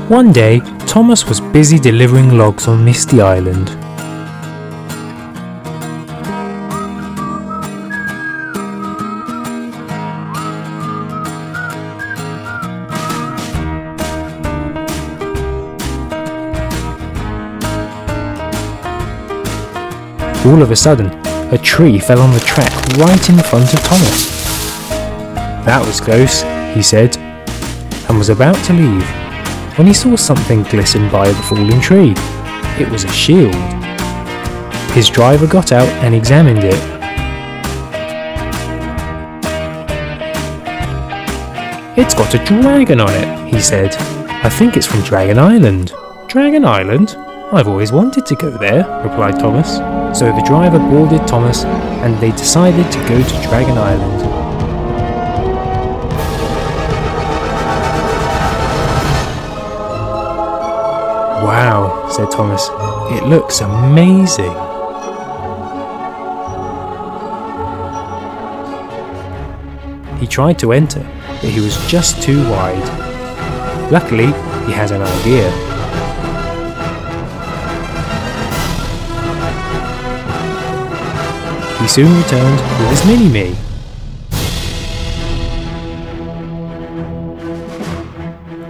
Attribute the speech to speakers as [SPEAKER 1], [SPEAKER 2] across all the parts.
[SPEAKER 1] One day, Thomas was busy delivering logs on Misty Island. All of a sudden, a tree fell on the track right in front of Thomas. "That was close," he said, and was about to leave when he saw something glisten by the fallen tree. It was a shield. His driver got out and examined it. "It's got a dragon on it," he said. "I think it's from Dragon Island." "Dragon Island? I've always wanted to go there," replied Thomas. So the driver boarded Thomas and they decided to go to Dragon Island. "Wow," said Thomas, "it looks amazing." He tried to enter, but he was just too wide. Luckily, he had an idea. He soon returned with his mini-me.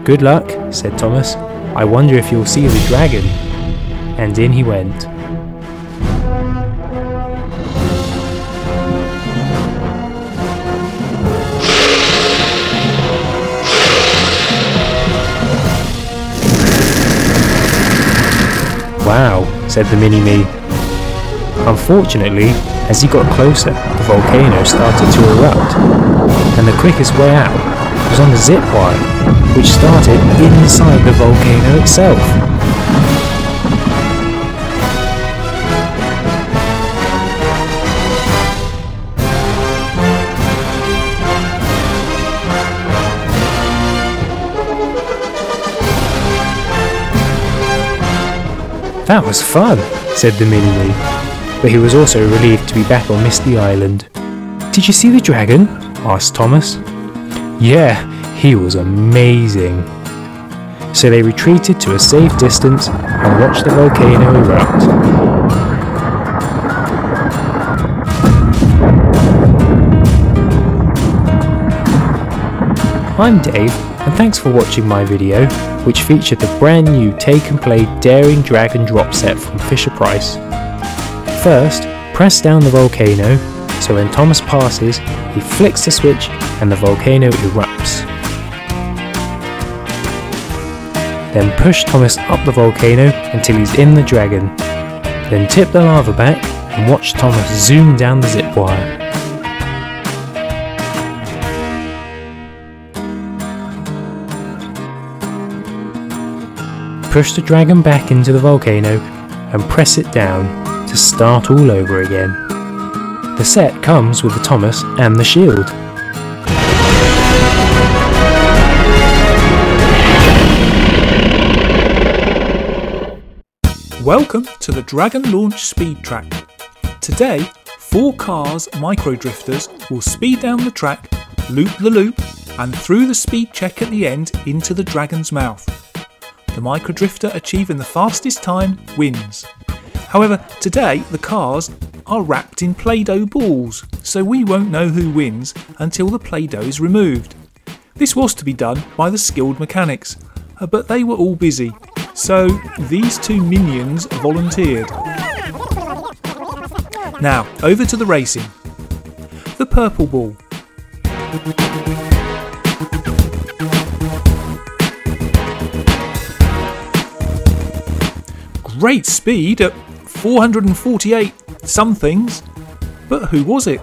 [SPEAKER 1] "Good luck," said Thomas. "I wonder if you'll see the dragon." And in he went. "Wow," said the mini-me. Unfortunately, as he got closer, the volcano started to erupt, and the quickest way out was on the zip wire, which started inside the volcano itself. "That was fun," said the mini-me. But he was also relieved to be back on Misty Island. "Did you see the dragon?" asked Thomas. "Yeah, he was amazing." So they retreated to a safe distance and watched the volcano erupt. I'm Dave, and thanks for watching my video, which featured the brand new Take and Play Daring Dragon drop set from Fisher-Price. First, press down the volcano, so when Thomas passes, he flicks the switch and the volcano erupts. Then push Thomas up the volcano until he's in the dragon. Then tip the lava back and watch Thomas zoom down the zip wire. Push the dragon back into the volcano and press it down to start all over again. The set comes with the Thomas and the shield.
[SPEAKER 2] Welcome to the Dragon Launch Speed Track. Today, 4 cars micro-drifters will speed down the track, loop the loop, and through the speed check at the end into the dragon's mouth. The micro-drifter achieving the fastest time wins. However, today the cars are wrapped in Play-Doh balls, so we won't know who wins until the Play-Doh is removed. This was to be done by the skilled mechanics, but they were all busy, so these 2 minions volunteered. Now, over to the racing. The purple ball. Great speed at 448 somethings, but who was it?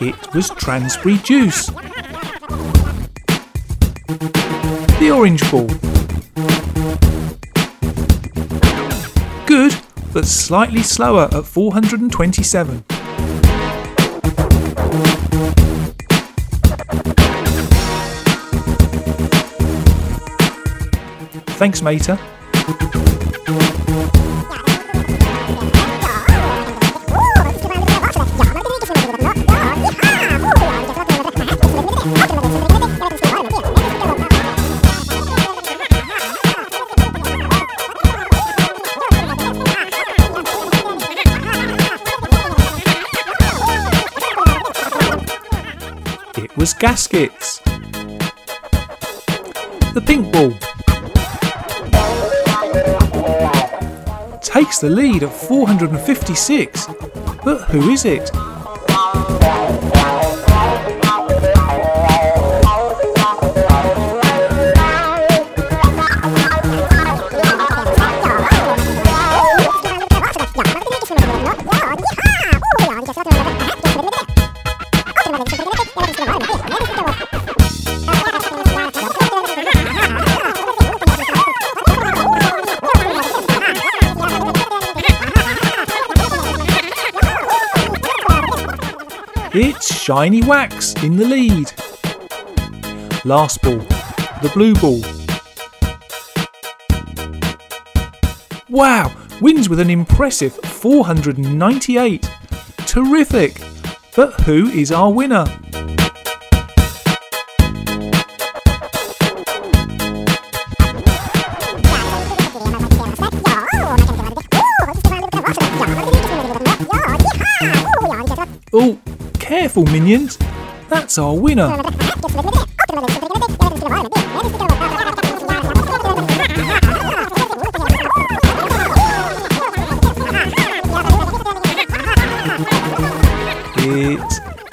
[SPEAKER 2] It was Transbury Juice. The orange ball. Good, but slightly slower at 427. Thanks, Mater. It was gaskets. The pink ball takes the lead at 456, but who is it? It's Shiny Wax in the lead. Last ball, the blue ball. Wow, wins with an impressive 498. Terrific! But who is our winner? Oh, careful, minions! That's our winner!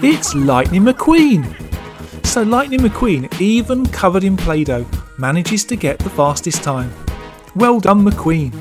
[SPEAKER 2] It's Lightning McQueen! So Lightning McQueen, even covered in Play-Doh, manages to get the fastest time. Well done, McQueen!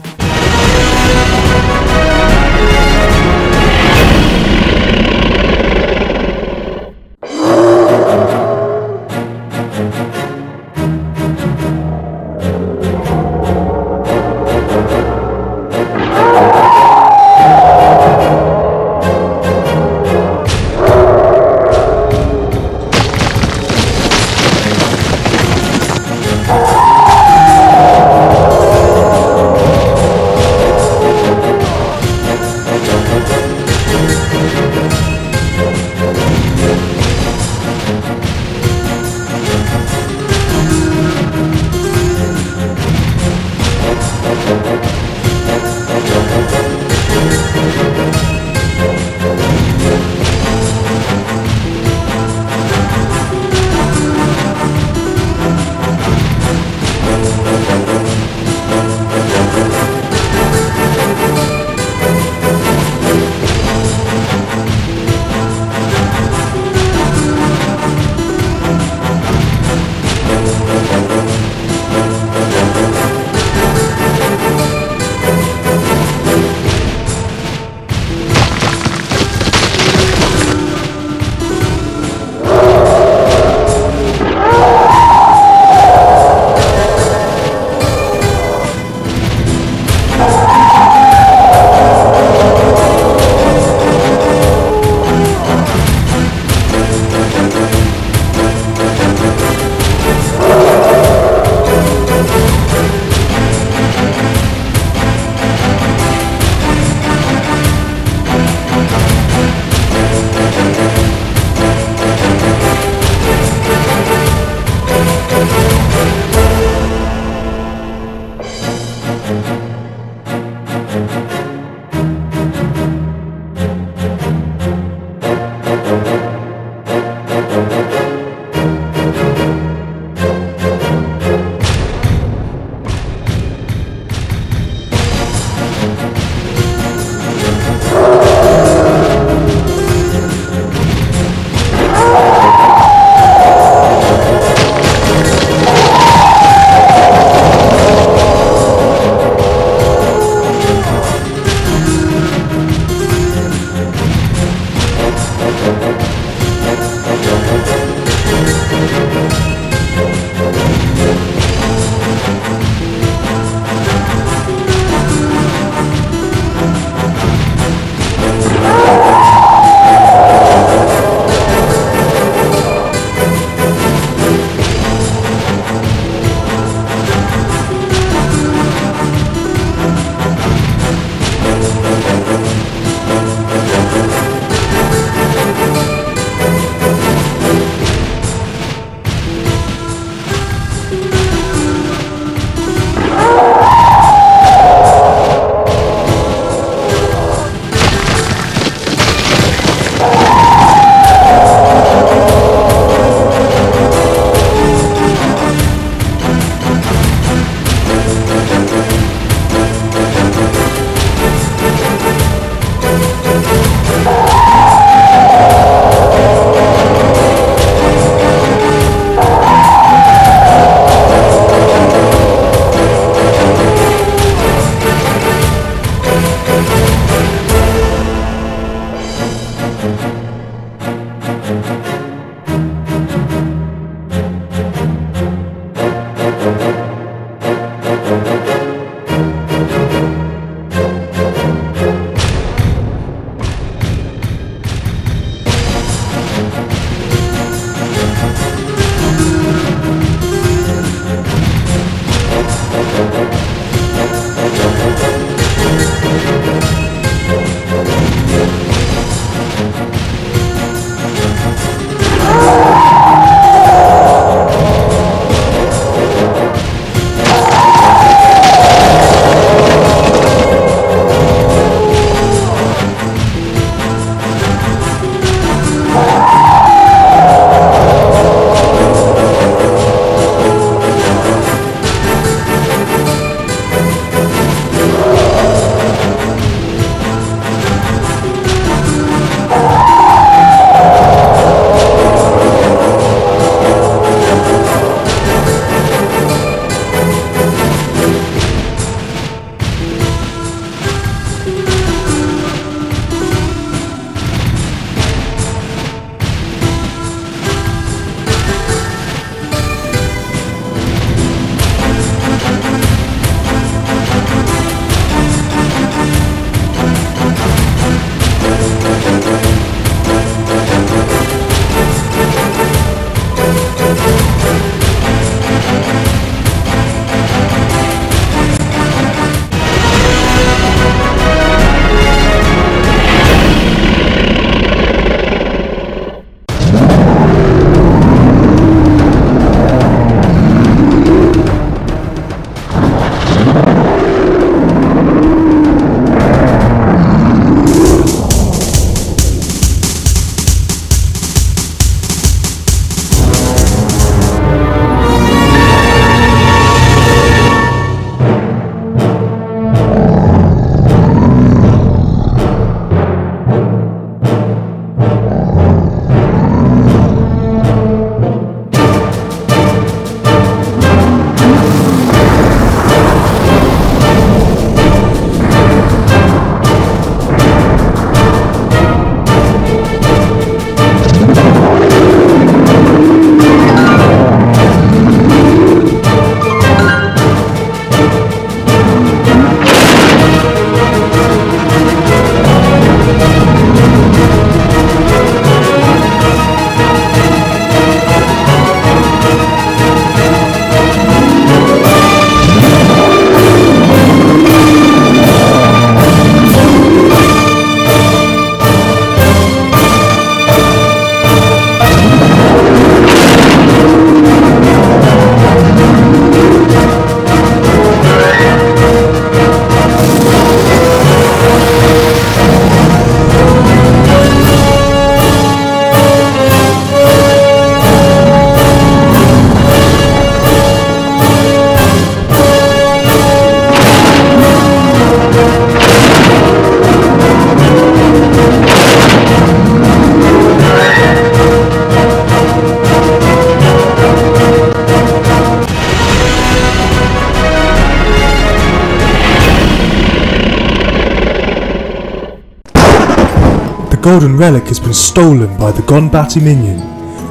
[SPEAKER 3] golden relic has been stolen by the Gone Batty minion.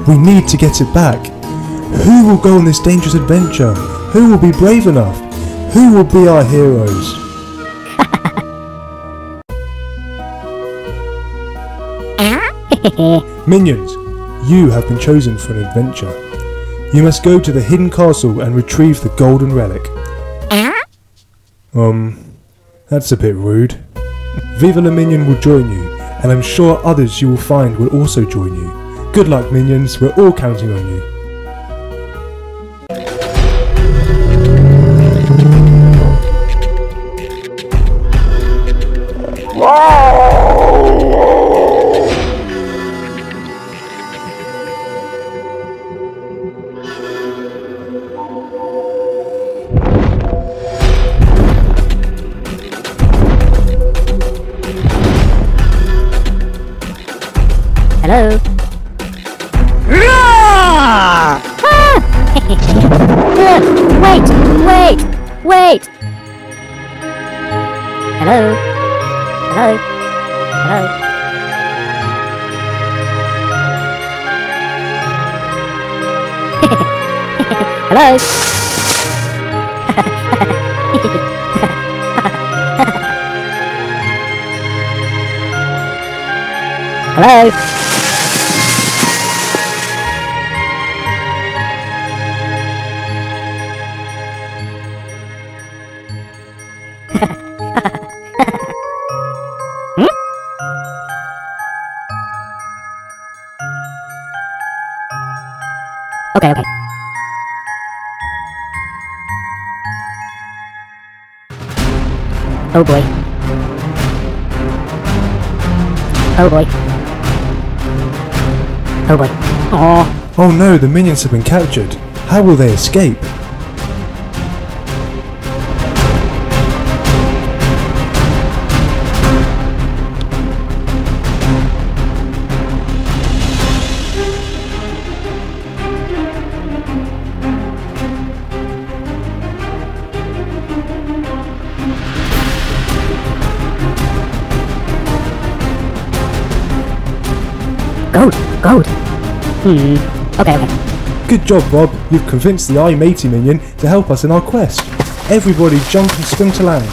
[SPEAKER 3] We need to get it back. Who will go on this dangerous adventure? Who will be brave enough? Who will be our heroes? Minions, you have been chosen for an adventure. You must go to the hidden castle and retrieve the golden relic. That's a bit rude. Viva la Minion will join you, and I'm sure others you will find will also join you. Good luck, Minions, we're all counting on you.
[SPEAKER 4] Hello? Wait! Hello? Hello? Hello? Hello? Hello? Okay. Oh boy.
[SPEAKER 3] Oh no, the minions have been captured. How will they escape?
[SPEAKER 4] Gold. Okay.
[SPEAKER 3] Good job, Bob. You've convinced the I-Matey minion to help us in our quest. Everybody jump and swim to land.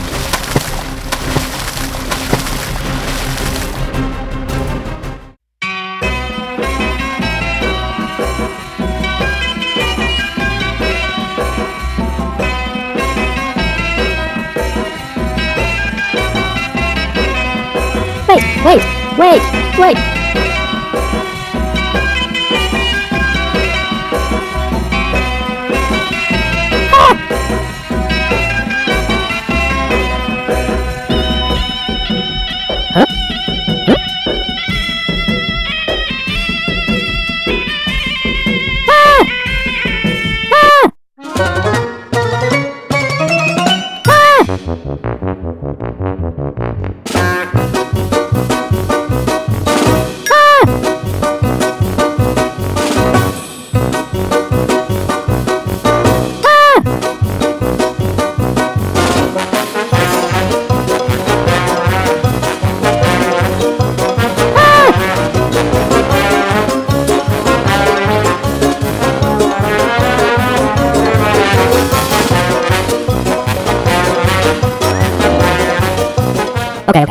[SPEAKER 4] Wait! Okay.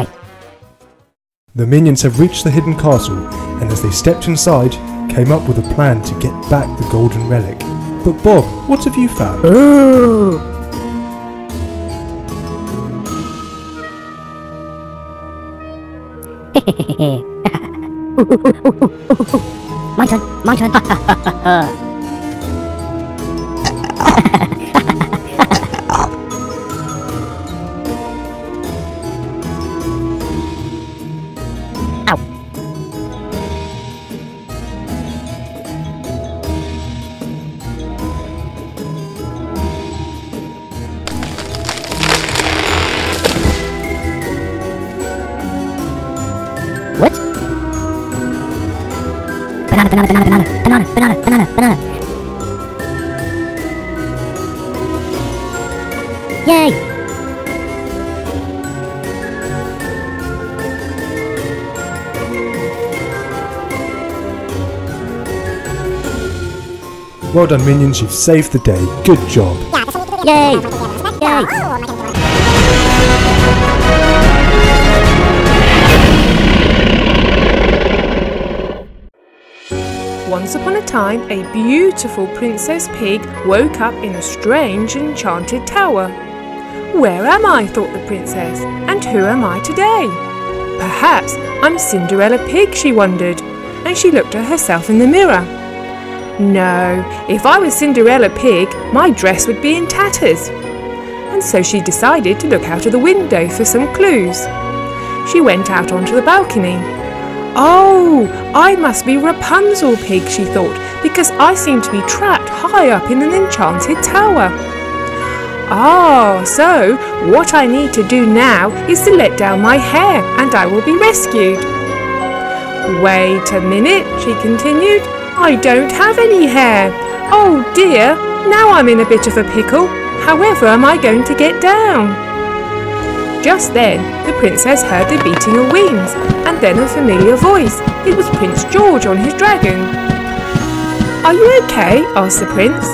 [SPEAKER 3] The minions have reached the hidden castle, and as they stepped inside, came up with a plan to get back the golden relic. But Bob, what have you found?
[SPEAKER 4] Ooh. My turn. What? Banana. Yay!
[SPEAKER 3] Well done, minions, you've saved the day. Good job.
[SPEAKER 4] Yay! Yay!
[SPEAKER 5] Once upon a time, a beautiful Princess Pig woke up in a strange enchanted tower. Where am I, thought the princess, and who am I today? Perhaps I'm Cinderella Pig, she wondered, and she looked at herself in the mirror. No, if I was Cinderella Pig, my dress would be in tatters. And so she decided to look out of the window for some clues. She went out onto the balcony. Oh, I must be Rapunzel Pig, she thought, because I seem to be trapped high up in an enchanted tower. Ah, so what I need to do now is to let down my hair and I will be rescued. Wait a minute, she continued. I don't have any hair. Oh dear, now I'm in a bit of a pickle. However am I going to get down? Just then, the princess heard the beating of wings and then a familiar voice. It was Prince George on his dragon. Are you okay? Asked the prince.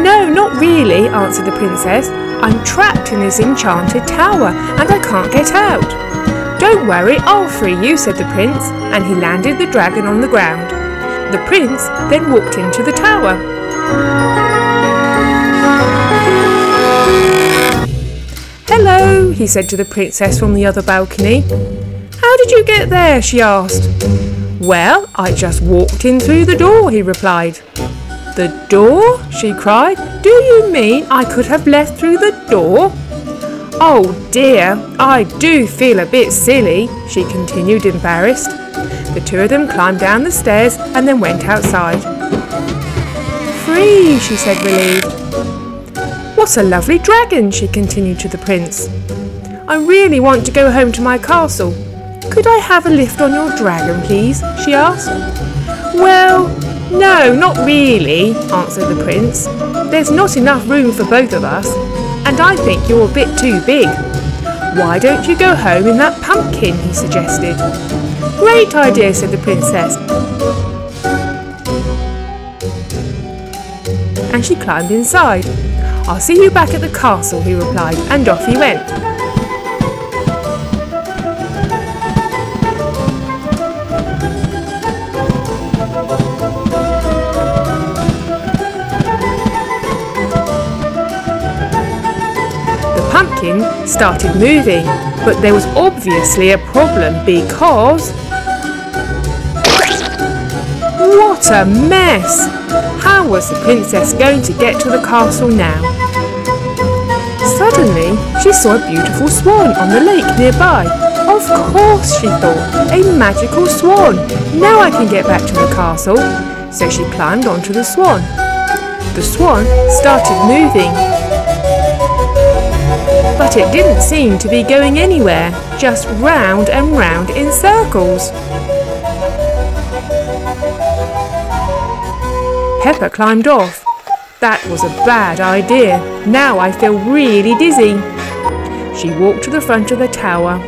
[SPEAKER 5] No, not really, answered the princess. I'm trapped in this enchanted tower and I can't get out. Don't worry, I'll free you, said the prince, and he landed the dragon on the ground. The prince then walked into the tower. Hello, he said to the princess from the other balcony. How did you get there? She asked. Well, I just walked in through the door, he replied. The door? She cried. Do you mean I could have left through the door? Oh dear, I do feel a bit silly, she continued, embarrassed. The two of them climbed down the stairs and then went outside. Free, she said, relieved. What a lovely dragon, she continued to the prince. I really want to go home to my castle. Could I have a lift on your dragon, please? She asked. Well, no, not really, answered the prince. There's not enough room for both of us, and I think you're a bit too big. Why don't you go home in that pumpkin, he suggested. Great idea, said the princess. And she climbed inside. I'll see you back at the castle, he replied, and off he went. The pumpkin started moving, but there was obviously a problem because... What a mess! How was the princess going to get to the castle now? Suddenly, she saw a beautiful swan on the lake nearby. Of course, she thought, a magical swan. Now I can get back to the castle. So she climbed onto the swan. The swan started moving. But it didn't seem to be going anywhere, just round and round in circles. Peppa climbed off. That was a bad idea. Now I feel really dizzy. She walked to the front of the tower.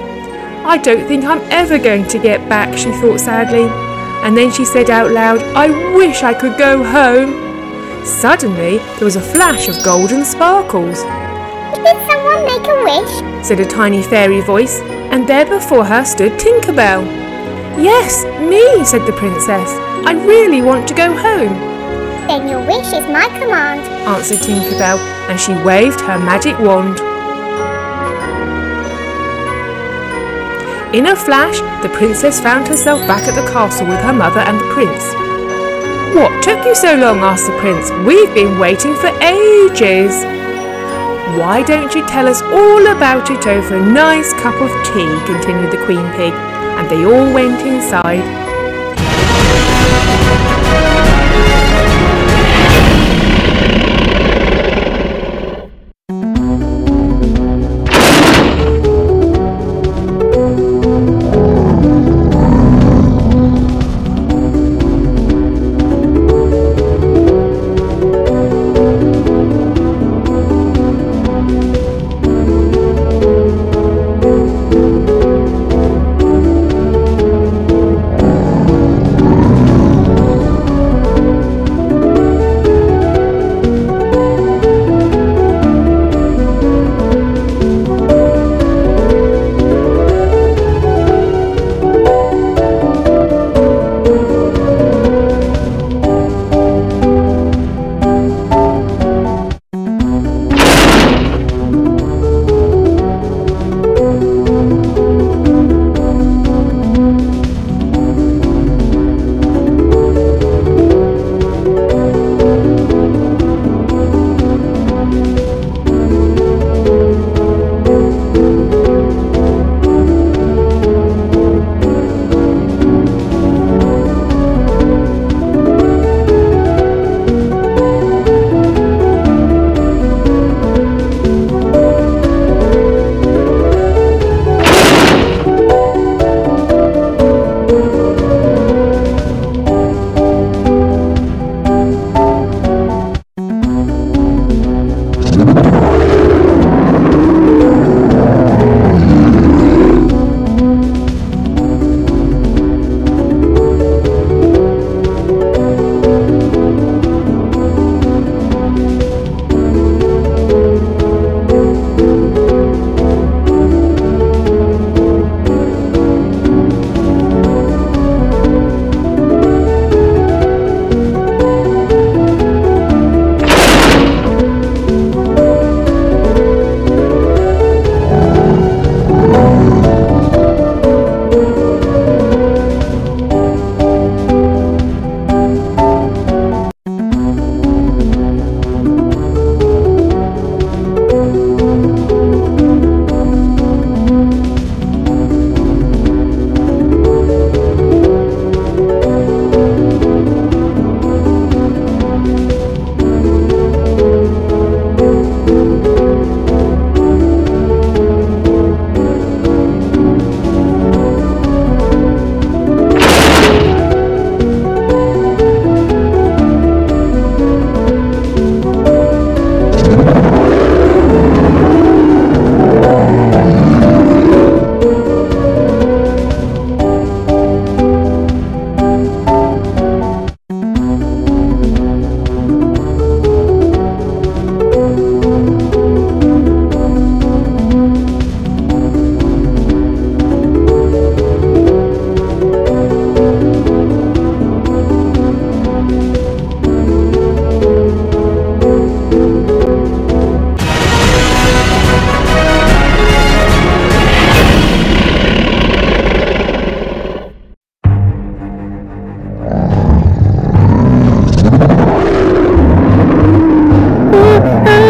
[SPEAKER 5] I don't think I'm ever going to get back, she thought sadly. And then she said out loud, I wish I could go home. Suddenly, there was a flash of golden sparkles.
[SPEAKER 6] Did someone make a wish?
[SPEAKER 5] Said a tiny fairy voice, and there before her stood Tinkerbell. Yes, me, said the princess. I really want to go home.
[SPEAKER 6] Then your wish is my command,
[SPEAKER 5] answered Tinkerbell, and she waved her magic wand. In a flash, the princess found herself back at the castle with her mother and the prince. What took you so long? Asked the prince. We've been waiting for ages. Why don't you tell us all about it over a nice cup of tea? Continued the Queen Pig, and they all went inside.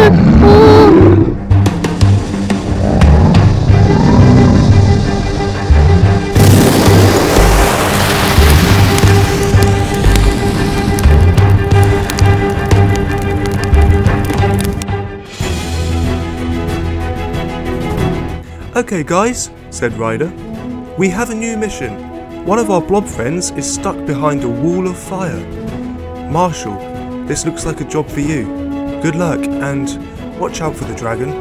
[SPEAKER 3] Okay guys, said Ryder, we have a new mission. One of our blob friends is stuck behind a wall of fire. Marshall, this looks like a job for you. Good luck and watch out for the dragon.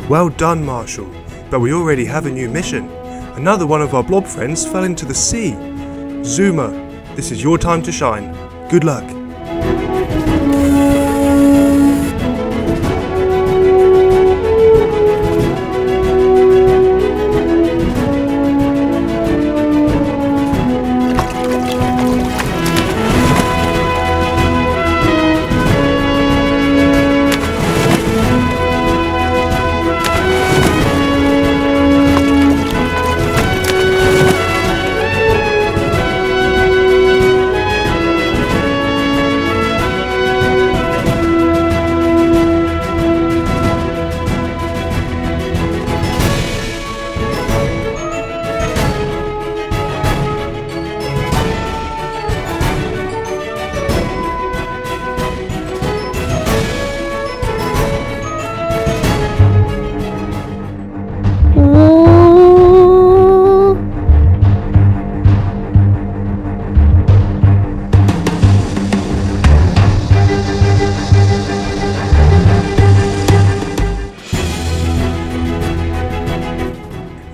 [SPEAKER 3] Well done, Marshall, but we already have a new mission. Another one of our blob friends fell into the sea. Zuma, this is your time to shine. Good luck.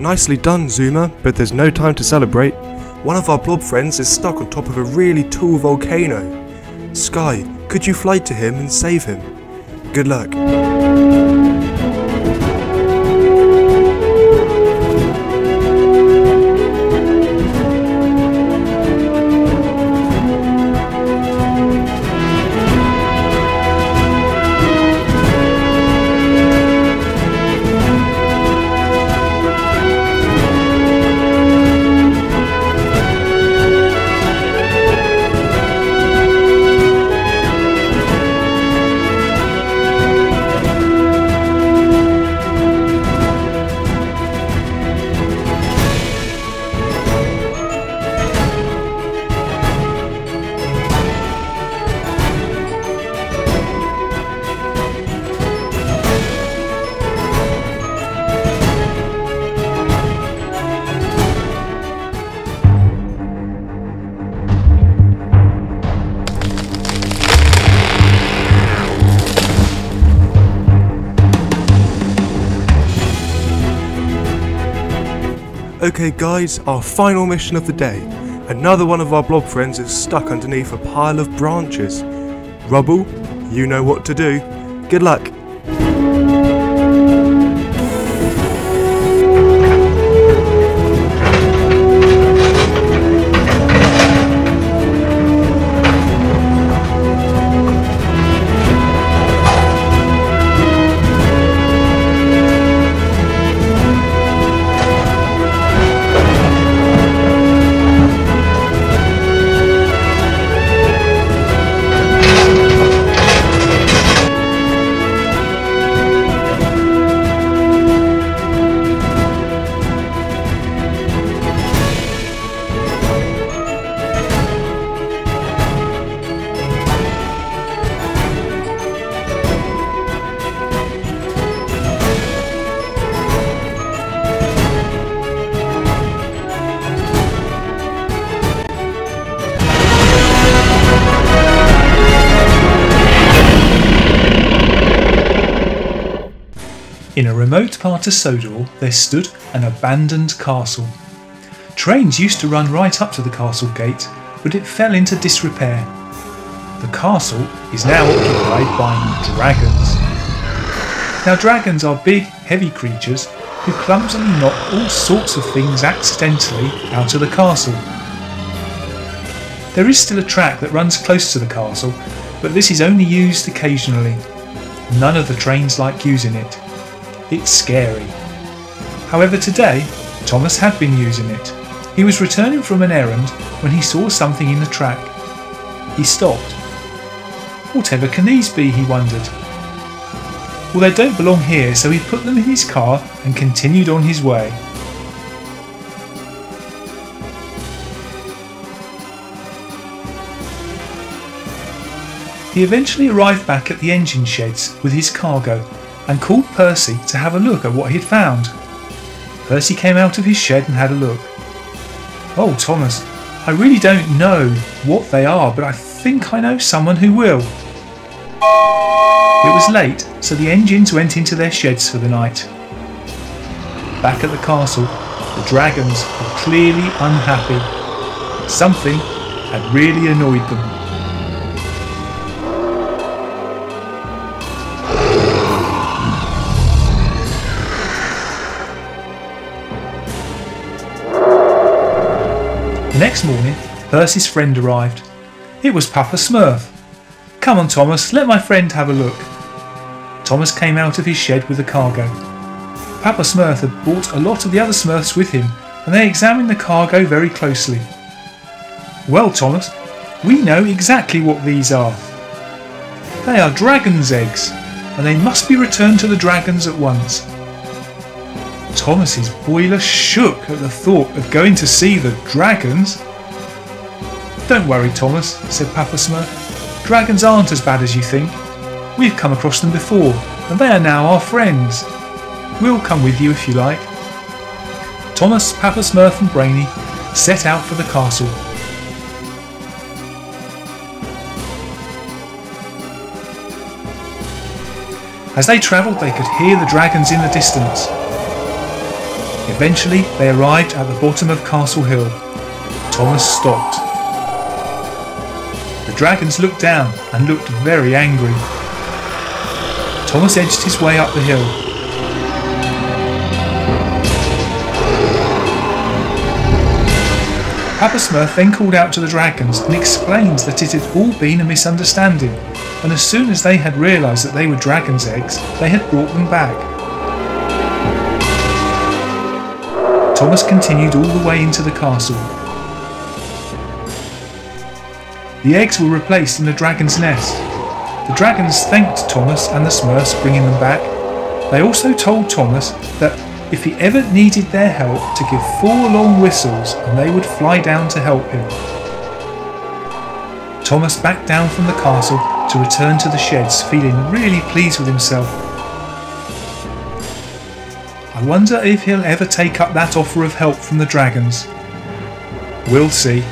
[SPEAKER 3] Nicely done, Zuma, but there's no time to celebrate. One of our blob friends is stuck on top of a really tall volcano. Sky, could you fly to him and save him? Good luck. Okay guys, our final mission of the day. Another one of our blob friends is stuck underneath a pile of branches. Rubble, you know what to do. Good luck.
[SPEAKER 2] In a remote part of Sodor there stood an abandoned castle. Trains used to run right up to the castle gate, but it fell into disrepair. The castle is now occupied by dragons. Now dragons are big, heavy creatures who clumsily knock all sorts of things accidentally out of the castle. There is still a track that runs close to the castle, but this is only used occasionally. None of the trains like using it. It's scary. However, today, Thomas had been using it. He was returning from an errand when he saw something in the track. He stopped. Whatever can these be, he wondered. Well, they don't belong here, so he put them in his car and continued on his way. He eventually arrived back at the engine sheds with his cargo and called Percy to have a look at what he had found. Percy came out of his shed and had a look. "Oh, Thomas, I really don't know what they are, but I think I know someone who will." It was late, so the engines went into their sheds for the night. Back at the castle, the dragons were clearly unhappy. Something had really annoyed them. The next morning, Percy's friend arrived. It was Papa Smurf. "Come on, Thomas, let my friend have a look." Thomas came out of his shed with the cargo. Papa Smurf had brought a lot of the other Smurfs with him, and they examined the cargo very closely. "Well, Thomas, we know exactly what these are. They are dragons' eggs, and they must be returned to the dragons at once." Thomas's boiler shook at the thought of going to see the dragons. "Don't worry, Thomas," said Papa Smurf. "Dragons aren't as bad as you think. We've come across them before, and they are now our friends. We'll come with you if you like." Thomas, Papa Smurf and Brainy set out for the castle. As they travelled, they could hear the dragons in the distance. Eventually, they arrived at the bottom of Castle Hill. Thomas stopped. The dragons looked down and looked very angry. Thomas edged his way up the hill. Papa Smurf then called out to the dragons and explained that it had all been a misunderstanding, and as soon as they had realised that they were dragons' eggs, they had brought them back. Thomas continued all the way into the castle. The eggs were replaced in the dragon's nest. The dragons thanked Thomas and the Smurfs for bringing them back. They also told Thomas that if he ever needed their help, to give 4 long whistles and they would fly down to help him. Thomas backed down from the castle to return to the sheds, feeling really pleased with himself. I wonder if he'll ever take up that offer of help from the dragons. We'll see.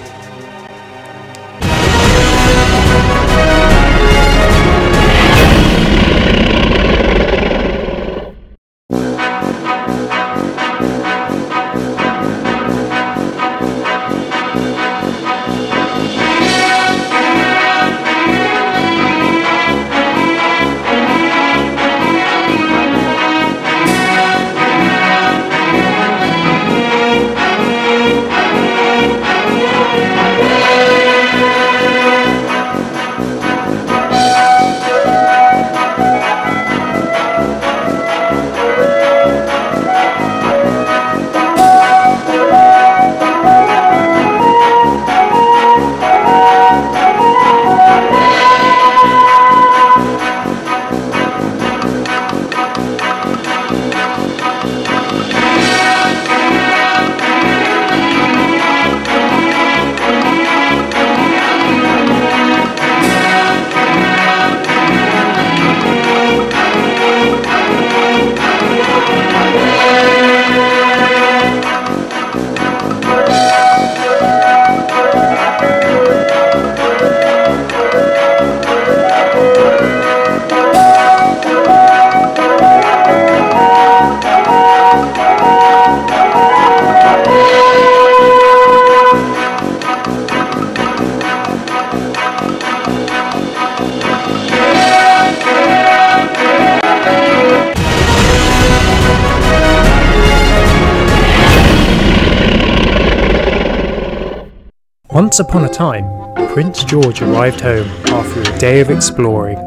[SPEAKER 1] Once upon a time, Prince George arrived home after a day of exploring.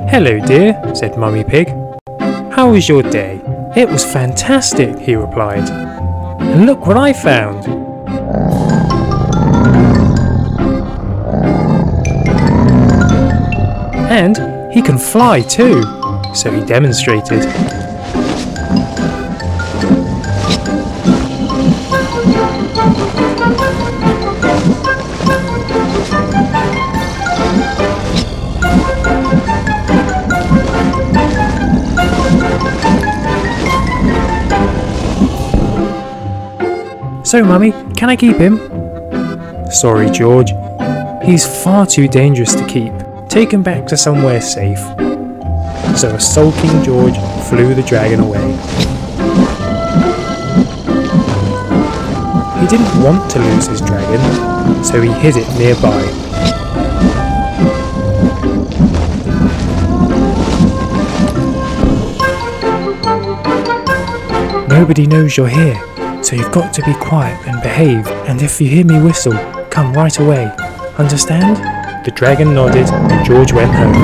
[SPEAKER 1] "Hello dear," said Mummy Pig. "How was your day?" "It was fantastic," he replied. "And look what I found." And he can fly too, so he demonstrated. "So Mummy, can I keep him?" "Sorry George, he's far too dangerous to keep. Take him back to somewhere safe." So a sulking George flew the dragon away. He didn't want to lose his dragon, so he hid it nearby. "Nobody knows you're here, so you've got to be quiet and behave, and if you hear me whistle, come right away. Understand?" The dragon nodded and George went home.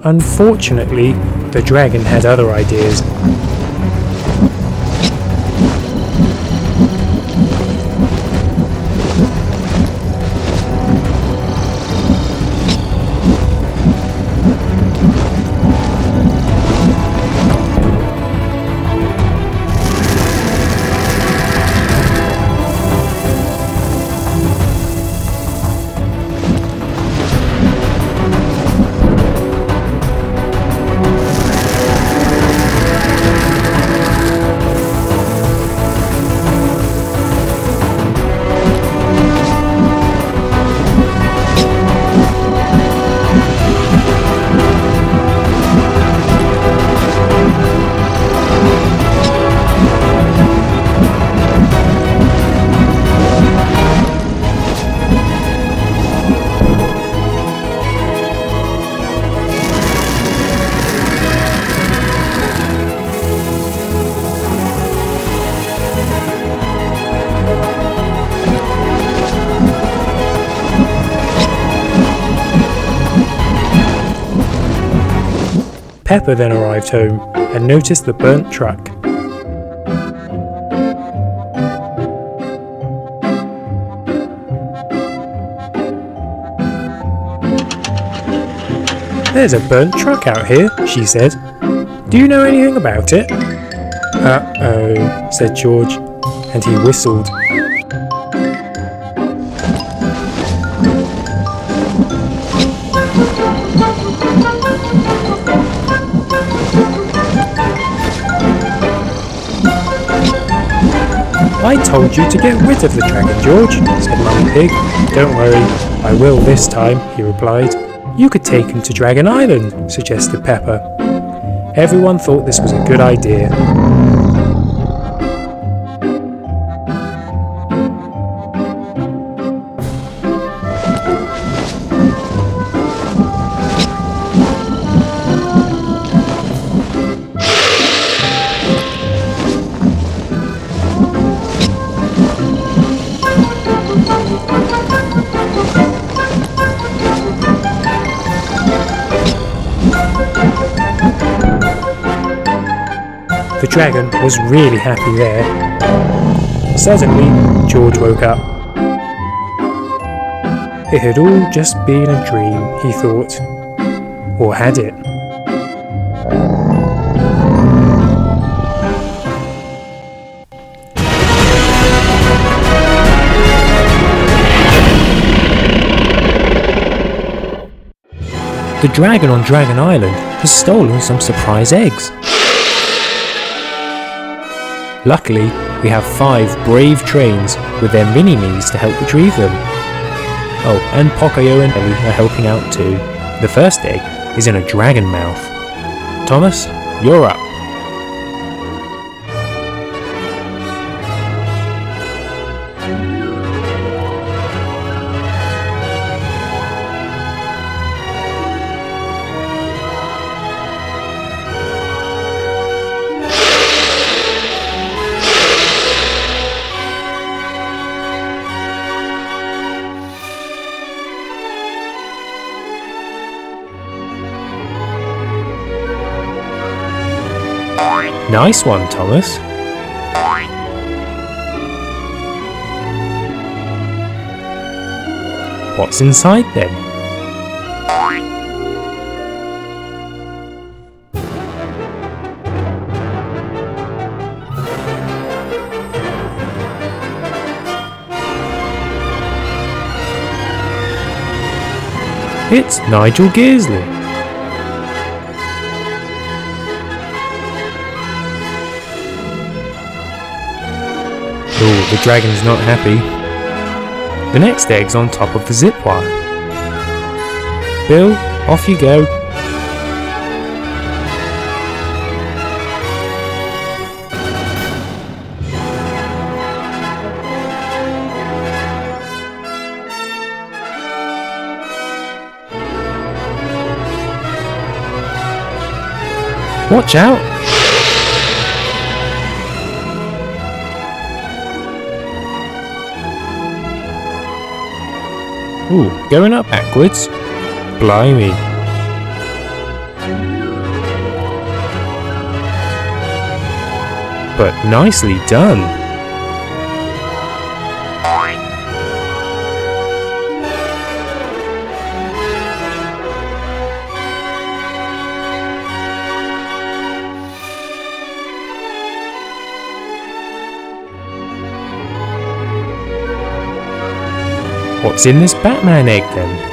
[SPEAKER 1] Unfortunately, the dragon had other ideas. Peppa then arrived home and noticed the burnt truck. "There's a burnt truck out here," she said. "Do you know anything about it?" "Uh-oh," said George, and he whistled. "I told you to get rid of the dragon, George," said Mummy Pig. "Don't worry, I will this time," he replied. "You could take him to Dragon Island," suggested Peppa. Everyone thought this was a good idea. The dragon was really happy there. Suddenly, George woke up. It had all just been a dream, he thought. Or had it? The dragon on Dragon Island has stolen some surprise eggs. Luckily, we have 5 brave trains with their mini-me's to help retrieve them. Oh, and Pocoyo and Ellie are helping out too. The first egg is in a dragon mouth. Thomas, you're up. Nice one, Thomas. What's inside then? It's Nigel Gearsley. Oh, the dragon's not happy. The next egg's on top of the zip wire. Bill, off you go. Watch out! Ooh, going up backwards? Blimey. But nicely done. What's in this Batman egg then?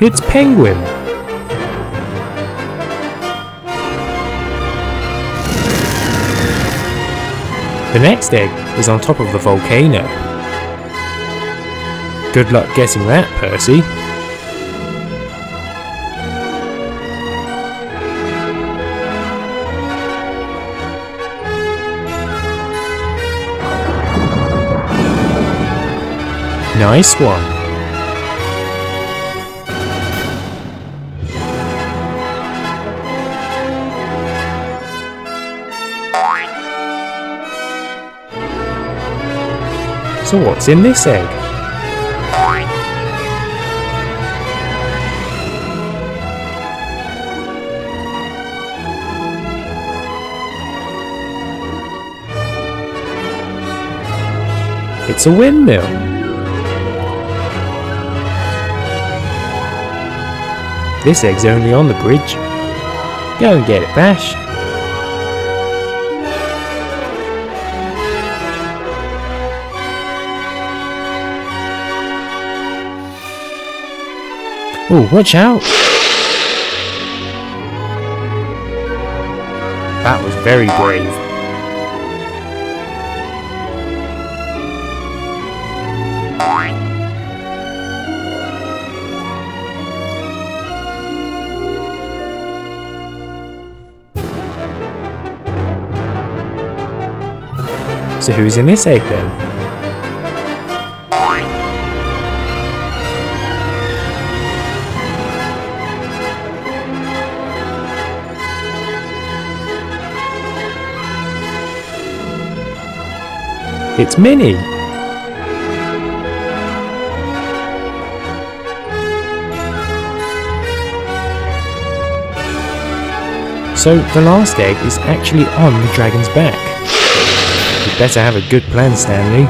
[SPEAKER 1] It's Penguin. The next egg is on top of the volcano. Good luck getting that, Percy. Nice one. So what's in this egg? It's a windmill. This egg's only on the bridge. Go and get it, Bash. Oh, watch out! That was very brave. So who's in this egg then? It's Minnie! So the last egg is actually on the dragon's back. You'd better have a good plan, Stanley.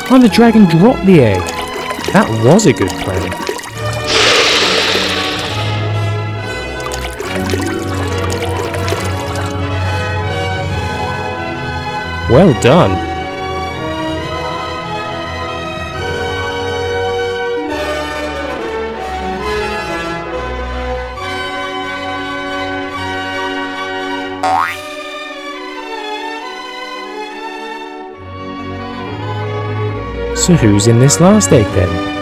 [SPEAKER 1] Oh, the dragon dropped the egg. That was a good plan. Well done. So who's in this last egg then?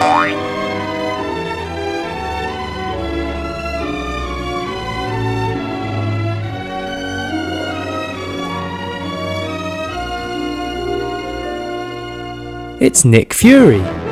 [SPEAKER 1] It's Nick Fury.